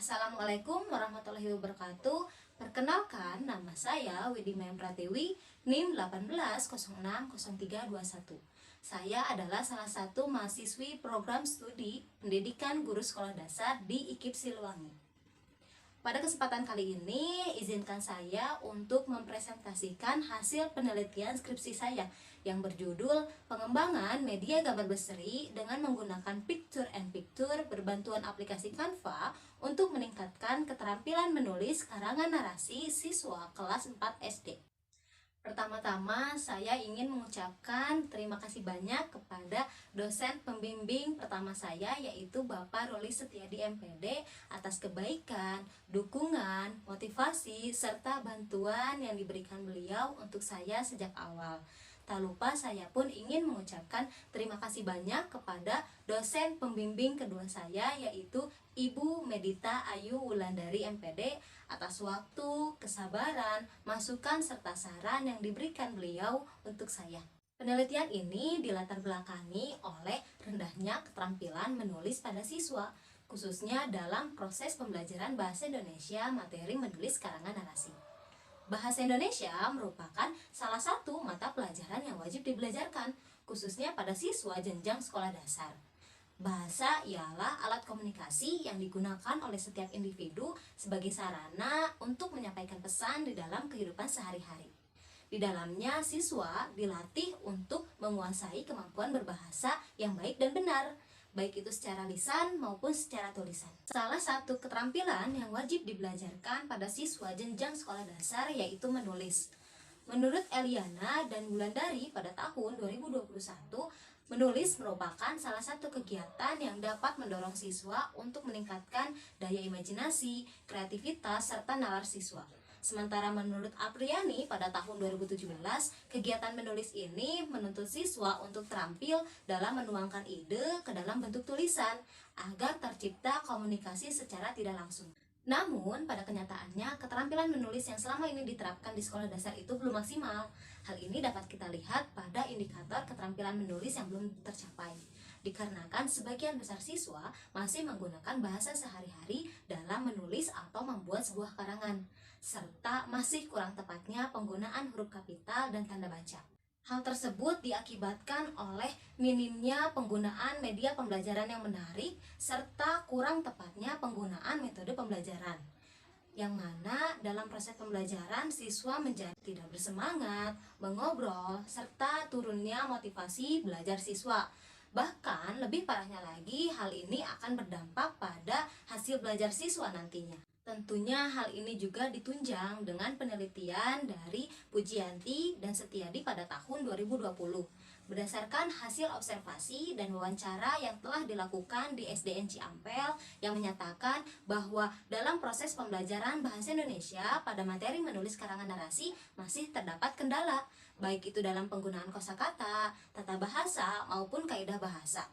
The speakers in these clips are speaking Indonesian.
Assalamualaikum warahmatullahi wabarakatuh. Perkenalkan, nama saya Widi Mayang Pratiwi, NIM 18060321. Saya adalah salah satu mahasiswi program studi pendidikan guru sekolah dasar di IKIP Siliwangi. Pada kesempatan kali ini, izinkan saya untuk mempresentasikan hasil penelitian skripsi saya yang berjudul Pengembangan Media Gambar Berseri dengan menggunakan Picture and Picture berbantuan aplikasi Canva untuk meningkatkan keterampilan menulis karangan narasi siswa kelas 4 SD. Pertama-tama, saya ingin mengucapkan terima kasih banyak kepada dosen pembimbing pertama saya, yaitu Bapak Roli Setiadi MPD, atas kebaikan, dukungan, motivasi, serta bantuan yang diberikan beliau untuk saya sejak awal. Tak lupa saya pun ingin mengucapkan terima kasih banyak kepada dosen pembimbing kedua saya, yaitu Ibu Medita Ayu Wulandari MPD, atas waktu, kesabaran, masukan, serta saran yang diberikan beliau untuk saya. Penelitian ini dilatar belakangi oleh rendahnya keterampilan menulis pada siswa, khususnya dalam proses pembelajaran bahasa Indonesia materi menulis karangan narasi. Bahasa Indonesia merupakan salah satu mata pelajaran yang wajib dibelajarkan, khususnya pada siswa jenjang sekolah dasar. Bahasa ialah alat komunikasi yang digunakan oleh setiap individu sebagai sarana untuk menyampaikan pesan di dalam kehidupan sehari-hari. Di dalamnya, siswa dilatih untuk menguasai kemampuan berbahasa yang baik dan benar, baik itu secara lisan maupun secara tulisan. Salah satu keterampilan yang wajib dibelajarkan pada siswa jenjang sekolah dasar yaitu menulis. Menurut Eliana dan Wulandari pada tahun 2021, menulis merupakan salah satu kegiatan yang dapat mendorong siswa untuk meningkatkan daya imajinasi, kreativitas, serta nalar siswa. Sementara menurut Apriani pada tahun 2017, kegiatan menulis ini menuntut siswa untuk terampil dalam menuangkan ide ke dalam bentuk tulisan agar tercipta komunikasi secara tidak langsung. Namun, pada kenyataannya, keterampilan menulis yang selama ini diterapkan di sekolah dasar itu belum maksimal. Hal ini dapat kita lihat pada indikator keterampilan menulis yang belum tercapai. Dikarenakan sebagian besar siswa masih menggunakan bahasa sehari-hari dalam menulis atau membuat sebuah karangan, serta masih kurang tepatnya penggunaan huruf kapital dan tanda baca. Hal tersebut diakibatkan oleh minimnya penggunaan media pembelajaran yang menarik serta kurang tepatnya penggunaan metode pembelajaran, yang mana dalam proses pembelajaran siswa menjadi tidak bersemangat, mengobrol, serta turunnya motivasi belajar siswa. Bahkan lebih parahnya lagi, hal ini akan berdampak pada hasil belajar siswa nantinya. Tentunya hal ini juga ditunjang dengan penelitian dari Pujianti dan Setiadi pada tahun 2020. Berdasarkan hasil observasi dan wawancara yang telah dilakukan di SDN Ciampel yang menyatakan bahwa dalam proses pembelajaran bahasa Indonesia pada materi menulis karangan narasi masih terdapat kendala, baik itu dalam penggunaan kosakata, tata bahasa, maupun kaidah bahasa.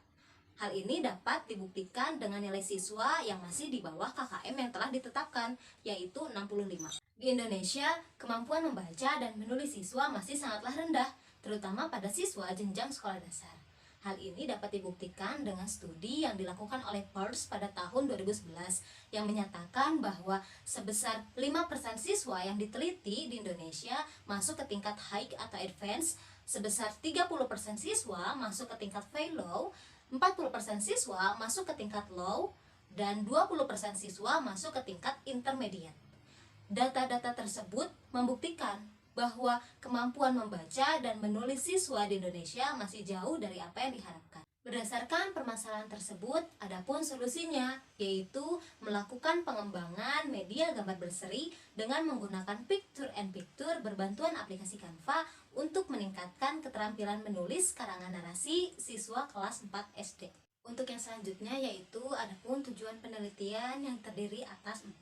Hal ini dapat dibuktikan dengan nilai siswa yang masih di bawah KKM yang telah ditetapkan, yaitu 65. Di Indonesia, kemampuan membaca dan menulis siswa masih sangatlah rendah, terutama pada siswa jenjang sekolah dasar. Hal ini dapat dibuktikan dengan studi yang dilakukan oleh Peirce pada tahun 2011 yang menyatakan bahwa sebesar 5% siswa yang diteliti di Indonesia masuk ke tingkat high atau advance, sebesar 30% siswa masuk ke tingkat very low, 40% siswa masuk ke tingkat low, dan 20% siswa masuk ke tingkat intermediate. Data-data tersebut membuktikan bahwa kemampuan membaca dan menulis siswa di Indonesia masih jauh dari apa yang diharapkan. Berdasarkan permasalahan tersebut, adapun solusinya yaitu melakukan pengembangan media gambar berseri dengan menggunakan Picture and Picture berbantuan aplikasi Canva untuk meningkatkan keterampilan menulis karangan narasi siswa kelas 4 SD. Untuk yang selanjutnya yaitu adapun tujuan penelitian yang terdiri atas 4.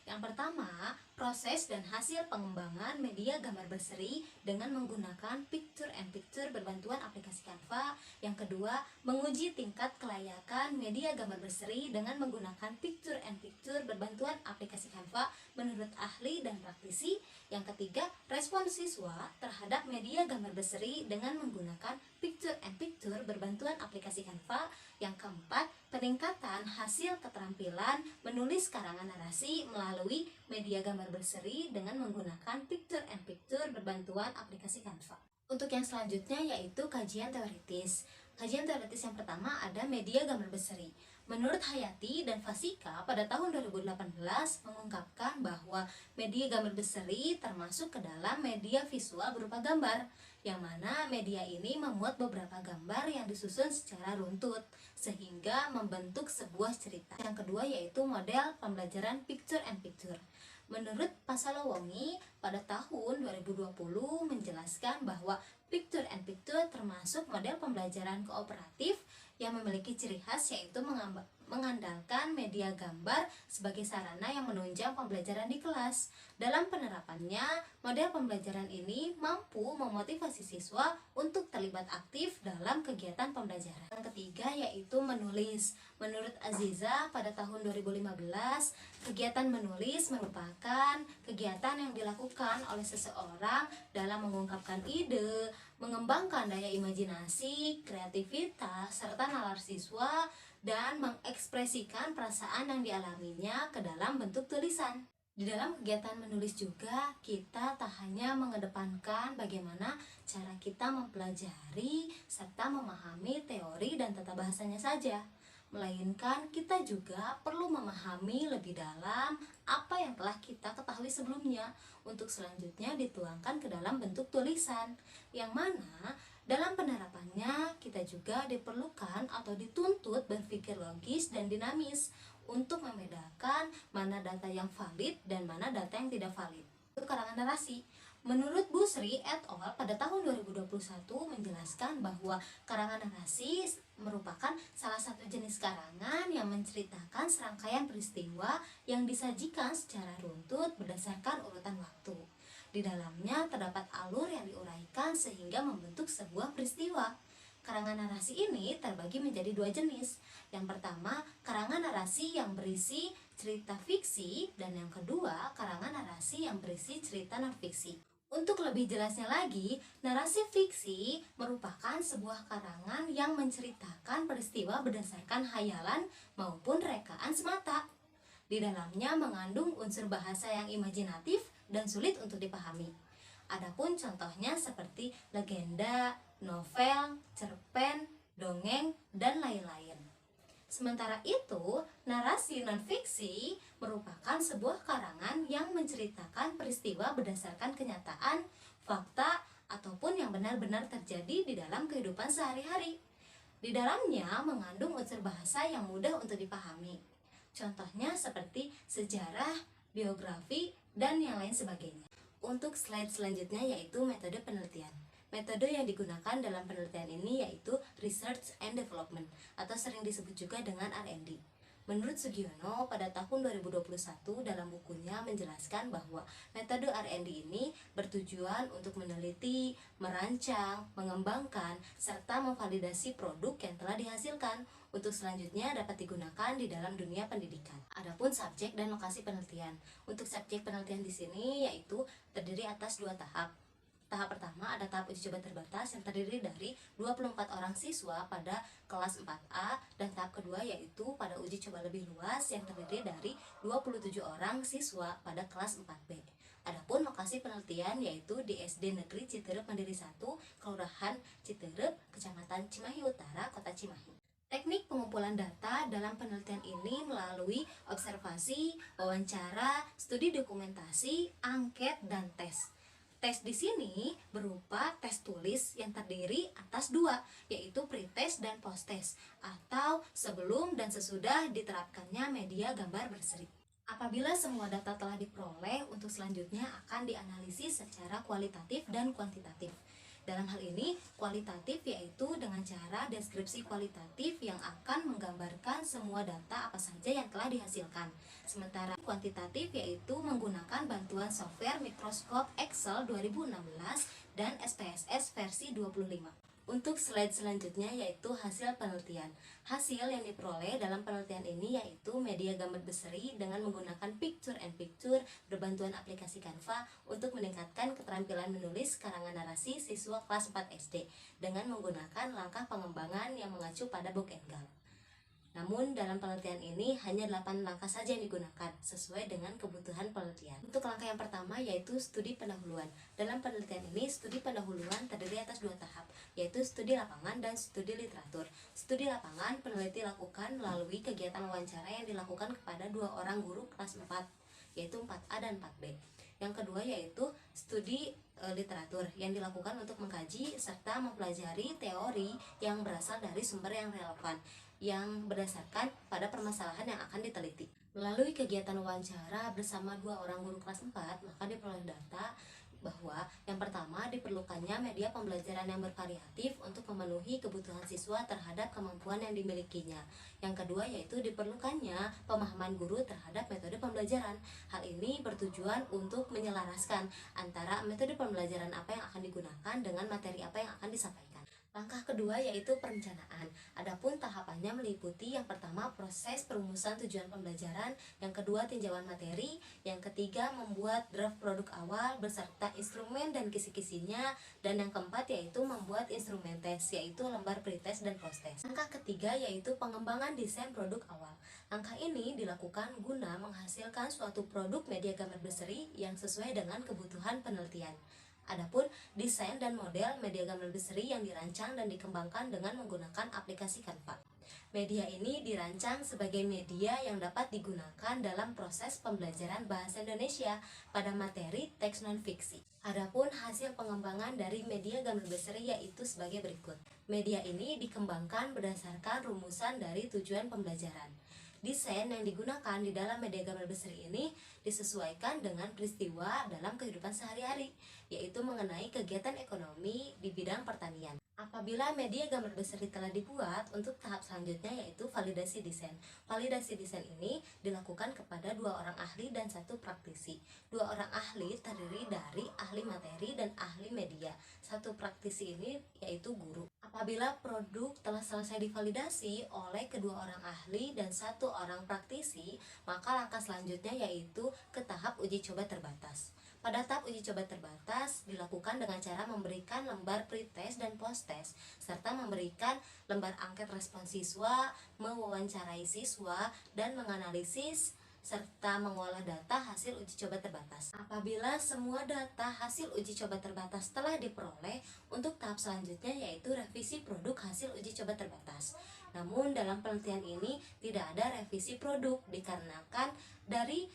Yang pertama, proses dan hasil pengembangan media gambar berseri dengan menggunakan Picture and Picture berbantuan aplikasi Canva. Yang kedua, menguji tingkat kelayakan media gambar berseri dengan menggunakan Picture and Picture berbantuan aplikasi Canva menurut ahli dan praktisi. Yang ketiga, respon siswa terhadap media gambar berseri dengan menggunakan Picture and Picture berbantuan aplikasi Canva. Yang keempat, peningkatan hasil keterampilan menulis karangan narasi melalui media gambar berseri dengan menggunakan picture-in-picture berbantuan aplikasi Canva. Untuk yang selanjutnya yaitu kajian teoritis. Kajian teoritis yang pertama ada media gambar berseri. Menurut Hayati dan Fasika pada tahun 2018 mengungkapkan bahwa media gambar berseri termasuk ke dalam media visual berupa gambar, yang mana media ini memuat beberapa gambar yang disusun secara runtut sehingga membentuk sebuah cerita. Yang kedua yaitu model pembelajaran picture and picture. Menurut Pasalowongi pada tahun 2020 menjelaskan bahwa picture and picture termasuk model pembelajaran kooperatif yang memiliki ciri khas yaitu mengandalkan media gambar sebagai sarana yang menunjang pembelajaran di kelas. Dalam penerapannya, model pembelajaran ini mampu memotivasi siswa untuk terlibat aktif dalam kegiatan pembelajaran. Yang ketiga yaitu menulis. Menurut Aziza pada tahun 2015, kegiatan menulis merupakan kegiatan yang dilakukan oleh seseorang dalam mengungkapkan ide, mengembangkan daya imajinasi, kreativitas, serta nalar siswa, dan mengekspresikan perasaan yang dialaminya ke dalam bentuk tulisan. Di dalam kegiatan menulis juga, kita tak hanya mengedepankan bagaimana cara kita mempelajari serta memahami teori dan tata bahasanya saja, melainkan kita juga perlu memahami lebih dalam apa yang telah kita ketahui sebelumnya untuk selanjutnya dituangkan ke dalam bentuk tulisan, yang mana dalam penerapannya kita juga diperlukan atau dituntut berpikir logis dan dinamis untuk membedakan mana data yang valid dan mana data yang tidak valid. Untuk karangan narasi, menurut Busri et al. Pada tahun 2021 menjelaskan bahwa karangan narasi merupakan salah satu jenis karangan yang menceritakan serangkaian peristiwa yang disajikan secara runtut berdasarkan urutan waktu. Di dalamnya terdapat alur yang diuraikan sehingga membentuk sebuah peristiwa. Karangan narasi ini terbagi menjadi dua jenis. Yang pertama, karangan narasi yang berisi cerita fiksi, dan yang kedua, karangan narasi yang berisi cerita non-fiksi. Untuk lebih jelasnya lagi, narasi fiksi merupakan sebuah karangan yang menceritakan peristiwa berdasarkan hayalan maupun rekaan semata. Di dalamnya mengandung unsur bahasa yang imajinatif dan sulit untuk dipahami. Adapun contohnya seperti legenda, novel, cerpen, dongeng, dan lain-lain. Sementara itu, narasi non-fiksi merupakan sebuah karangan yang menceritakan peristiwa berdasarkan kenyataan, fakta, ataupun yang benar-benar terjadi di dalam kehidupan sehari-hari. Di dalamnya mengandung unsur bahasa yang mudah untuk dipahami. Contohnya seperti sejarah, biografi, dan yang lain sebagainya. Untuk slide selanjutnya yaitu metode penelitian. Metode yang digunakan dalam penelitian ini yaitu Research and Development atau sering disebut juga dengan R&D. Menurut Sugiono pada tahun 2021 dalam bukunya menjelaskan bahwa metode R&D ini bertujuan untuk meneliti, merancang, mengembangkan, serta memvalidasi produk yang telah dihasilkan untuk selanjutnya dapat digunakan di dalam dunia pendidikan. Adapun subjek dan lokasi penelitian. Untuk subjek penelitian di sini yaitu terdiri atas dua tahap. Tahap pertama ada tahap uji coba terbatas yang terdiri dari 24 orang siswa pada kelas 4A, dan tahap kedua yaitu pada uji coba lebih luas yang terdiri dari 27 orang siswa pada kelas 4B. Adapun lokasi penelitian yaitu di SD Negeri Citerep Mandiri 1, Kelurahan Citerep, Kecamatan Cimahi Utara, Kota Cimahi. Teknik pengumpulan data dalam penelitian ini melalui observasi, wawancara, studi dokumentasi, angket, dan tes. Tes di sini berupa tes tulis yang terdiri atas dua, yaitu pre-test dan post-test, atau sebelum dan sesudah diterapkannya media gambar berseri. Apabila semua data telah diperoleh, untuk selanjutnya akan dianalisis secara kualitatif dan kuantitatif. Dalam hal ini, kualitatif yaitu dengan cara deskripsi kualitatif yang akan menggambarkan semua data apa saja yang telah dihasilkan. Sementara kuantitatif yaitu menggunakan bantuan software Microsoft Excel 2016 dan SPSS versi 25. Untuk slide selanjutnya yaitu hasil penelitian. Hasil yang diperoleh dalam penelitian ini yaitu media gambar berseri dengan menggunakan picture and picture berbantuan aplikasi Canva untuk meningkatkan keterampilan menulis karangan narasi siswa kelas 4 SD dengan menggunakan langkah pengembangan yang mengacu pada Book and Gal. Namun dalam penelitian ini hanya 8 langkah saja yang digunakan sesuai dengan kebutuhan penelitian. Untuk langkah yang pertama yaitu studi pendahuluan. Dalam penelitian ini studi pendahuluan terdiri atas 2 tahap, yaitu studi lapangan dan studi literatur. Studi lapangan peneliti lakukan melalui kegiatan wawancara yang dilakukan kepada 2 orang guru kelas 4, yaitu 4A dan 4B. Yang kedua yaitu studi literatur yang dilakukan untuk mengkaji serta mempelajari teori yang berasal dari sumber yang relevan yang berdasarkan pada permasalahan yang akan diteliti. Melalui kegiatan wawancara bersama 2 orang guru kelas 4, maka diperoleh data bahwa yang pertama diperlukannya media pembelajaran yang bervariatif untuk memenuhi kebutuhan siswa terhadap kemampuan yang dimilikinya. Yang kedua yaitu diperlukannya pemahaman guru terhadap metode pembelajaran. Hal ini bertujuan untuk menyelaraskan antara metode pembelajaran apa yang akan digunakan dengan materi apa yang akan disampaikan. Langkah kedua yaitu perencanaan. Adapun tahapannya meliputi yang pertama proses perumusan tujuan pembelajaran, yang kedua tinjauan materi, yang ketiga membuat draft produk awal beserta instrumen dan kisi-kisinya, dan yang keempat yaitu membuat instrumen tes yaitu lembar pretest dan posttest. Langkah ketiga yaitu pengembangan desain produk awal. Langkah ini dilakukan guna menghasilkan suatu produk media gambar berseri yang sesuai dengan kebutuhan penelitian. Adapun desain dan model media gambar berseri yang dirancang dan dikembangkan dengan menggunakan aplikasi Canva. Media ini dirancang sebagai media yang dapat digunakan dalam proses pembelajaran bahasa Indonesia pada materi teks non-fiksi. Adapun hasil pengembangan dari media gambar berseri yaitu sebagai berikut. Media ini dikembangkan berdasarkan rumusan dari tujuan pembelajaran. Desain yang digunakan di dalam media gambar berseri ini disesuaikan dengan peristiwa dalam kehidupan sehari-hari, yaitu mengenai kegiatan ekonomi di bidang pertanian. Apabila media gambar berseri telah dibuat, untuk tahap selanjutnya yaitu validasi desain. Validasi desain ini dilakukan kepada 2 orang ahli dan 1 praktisi. 2 orang ahli terdiri dari ahli materi dan ahli media. 1 praktisi ini yaitu guru. Apabila produk telah selesai divalidasi oleh kedua orang ahli dan 1 orang praktisi, maka langkah selanjutnya yaitu ke tahap uji coba terbatas. Pada tahap uji coba terbatas dilakukan dengan cara memberikan lembar pretest dan posttest serta memberikan lembar angket respon siswa, mewawancarai siswa, dan menganalisis serta mengolah data hasil uji coba terbatas. Apabila semua data hasil uji coba terbatas telah diperoleh, untuk tahap selanjutnya yaitu revisi produk hasil uji coba terbatas. Namun dalam penelitian ini tidak ada revisi produk dikarenakan dari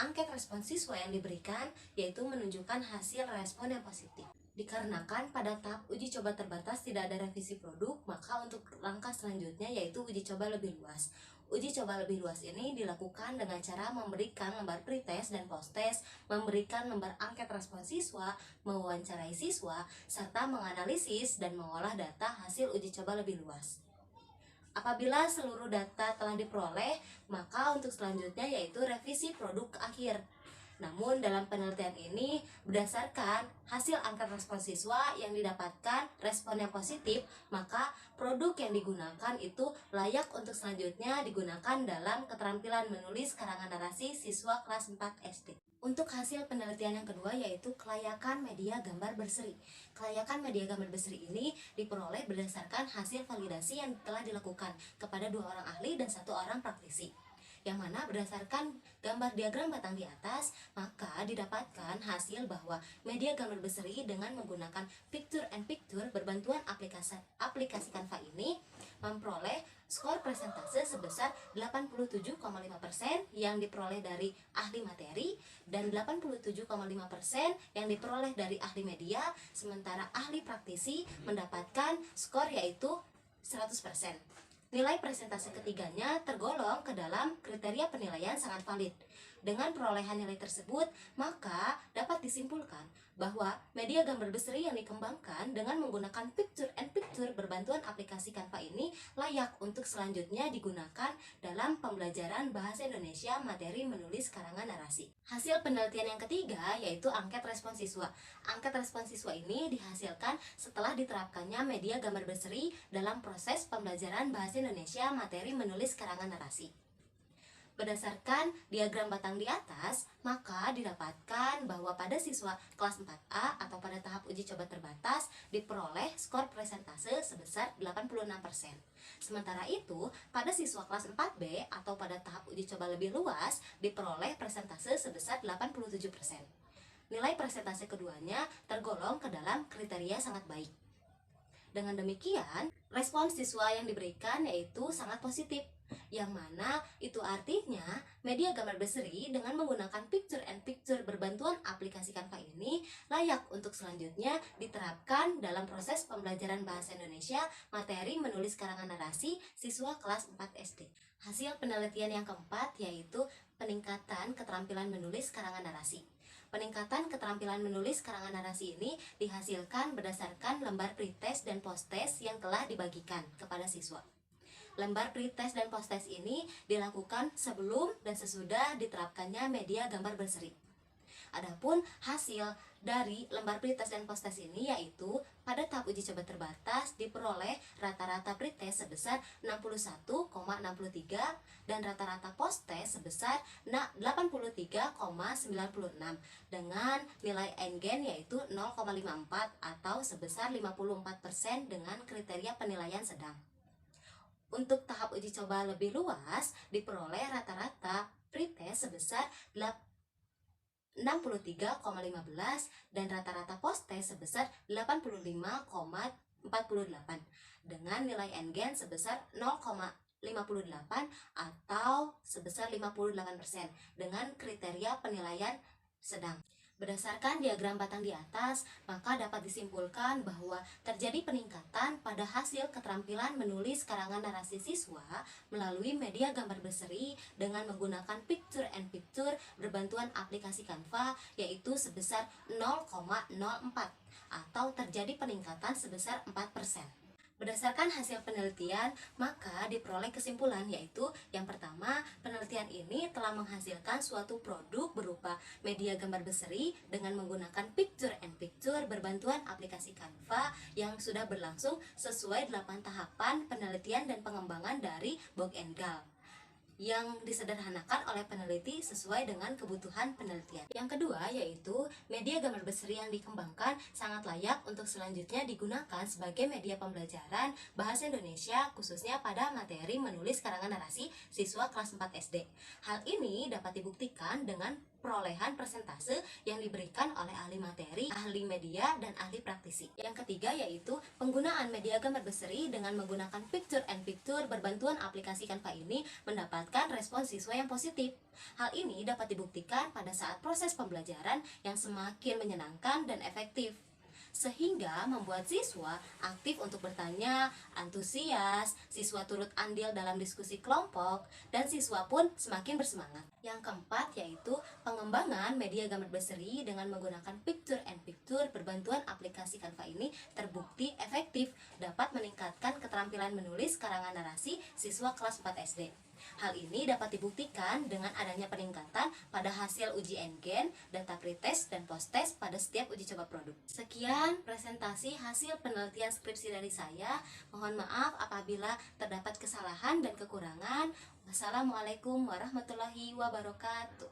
angket respon siswa yang diberikan yaitu menunjukkan hasil respon yang positif. Dikarenakan pada tahap uji coba terbatas tidak ada revisi produk, maka untuk langkah selanjutnya yaitu uji coba lebih luas. Uji coba lebih luas ini dilakukan dengan cara memberikan lembar pretest dan posttest, memberikan lembar angket respon siswa, mewawancarai siswa, serta menganalisis dan mengolah data hasil uji coba lebih luas. Apabila seluruh data telah diperoleh, maka untuk selanjutnya yaitu revisi produk akhir. Namun dalam penelitian ini berdasarkan hasil angkat respon siswa yang didapatkan respon yang positif, maka produk yang digunakan itu layak untuk selanjutnya digunakan dalam keterampilan menulis karangan narasi siswa kelas 4 SD. Untuk hasil penelitian yang kedua yaitu kelayakan media gambar berseri. Kelayakan media gambar berseri ini diperoleh berdasarkan hasil validasi yang telah dilakukan kepada 2 orang ahli dan 1 orang praktisi, yang mana berdasarkan gambar diagram batang di atas, maka didapatkan hasil bahwa media gambar berseri dengan menggunakan picture and picture berbantuan aplikasi Canva ini memperoleh skor presentase sebesar 87,5% yang diperoleh dari ahli materi dan 87,5% yang diperoleh dari ahli media, sementara ahli praktisi mendapatkan skor yaitu 100%. Nilai presentase ketiganya tergolong ke dalam kriteria penilaian sangat valid. Dengan perolehan nilai tersebut, maka dapat disimpulkan bahwa media gambar berseri yang dikembangkan dengan menggunakan picture and picture berbantuan aplikasi Canva ini layak untuk selanjutnya digunakan dalam pembelajaran bahasa Indonesia materi menulis karangan narasi. Hasil penelitian yang ketiga yaitu angket respon siswa. Angket respon siswa ini dihasilkan setelah diterapkannya media gambar berseri dalam proses pembelajaran bahasa Indonesia materi menulis karangan narasi. Berdasarkan diagram batang di atas, maka didapatkan bahwa pada siswa kelas 4A atau pada tahap uji coba terbatas diperoleh skor presentase sebesar 86%. Sementara itu, pada siswa kelas 4B atau pada tahap uji coba lebih luas diperoleh presentase sebesar 87%. Nilai presentase keduanya tergolong ke dalam kriteria sangat baik. Dengan demikian, respon siswa yang diberikan yaitu sangat positif, yang mana itu artinya media gambar berseri dengan menggunakan picture-in-picture berbantuan aplikasi Canva ini layak untuk selanjutnya diterapkan dalam proses pembelajaran bahasa Indonesia materi menulis karangan narasi siswa kelas 4 SD. Hasil penelitian yang keempat yaitu peningkatan keterampilan menulis karangan narasi. Peningkatan keterampilan menulis karangan narasi ini dihasilkan berdasarkan lembar pretest dan posttest yang telah dibagikan kepada siswa. Lembar pretest dan posttest ini dilakukan sebelum dan sesudah diterapkannya media gambar berseri. Adapun hasil dari lembar pretest dan posttest ini yaitu pada tahap uji coba terbatas diperoleh rata-rata pretest sebesar 61,63 dan rata-rata posttest sebesar 83,96 dengan nilai N-Gen yaitu 0,54 atau sebesar 54% dengan kriteria penilaian sedang. Untuk tahap uji coba lebih luas diperoleh rata-rata pretest sebesar 63,15 dan rata-rata posttest sebesar 85,48 dengan nilai N-Gen sebesar 0,58 atau sebesar 58% dengan kriteria penilaian sedang. Berdasarkan diagram batang di atas, maka dapat disimpulkan bahwa terjadi peningkatan pada hasil keterampilan menulis karangan narasi siswa melalui media gambar berseri dengan menggunakan picture-in-picture berbantuan aplikasi Canva yaitu sebesar 0,04 atau terjadi peningkatan sebesar 4%. Berdasarkan hasil penelitian, maka diperoleh kesimpulan yaitu yang pertama, penelitian ini telah menghasilkan suatu produk berupa media gambar berseri dengan menggunakan picture-in-picture berbantuan aplikasi Canva yang sudah berlangsung sesuai 8 tahapan penelitian dan pengembangan dari Bock and Gall yang disederhanakan oleh peneliti sesuai dengan kebutuhan penelitian. Yang kedua yaitu media gambar berseri yang dikembangkan sangat layak untuk selanjutnya digunakan sebagai media pembelajaran bahasa Indonesia khususnya pada materi menulis karangan narasi siswa kelas 4 SD. Hal ini dapat dibuktikan dengan perolehan persentase yang diberikan oleh ahli materi, ahli media, dan ahli praktisi. Yang ketiga yaitu penggunaan media gambar berseri dengan menggunakan picture-in-picture berbantuan aplikasi Canva ini mendapatkan respon siswa yang positif. Hal ini dapat dibuktikan pada saat proses pembelajaran yang semakin menyenangkan dan efektif, sehingga membuat siswa aktif untuk bertanya, antusias, siswa turut andil dalam diskusi kelompok, dan siswa pun semakin bersemangat. Yang keempat yaitu pengembangan media gambar berseri dengan menggunakan picture-in-picture berbantuan aplikasi Canva ini terbukti efektif dapat meningkatkan keterampilan menulis karangan narasi siswa kelas 4 SD. Hal ini dapat dibuktikan dengan adanya peningkatan pada hasil uji N-Gen, data pretest, dan posttest pada setiap uji coba produk. Sekian presentasi hasil penelitian skripsi dari saya. Mohon maaf apabila terdapat kesalahan dan kekurangan. Wassalamualaikum warahmatullahi wabarakatuh.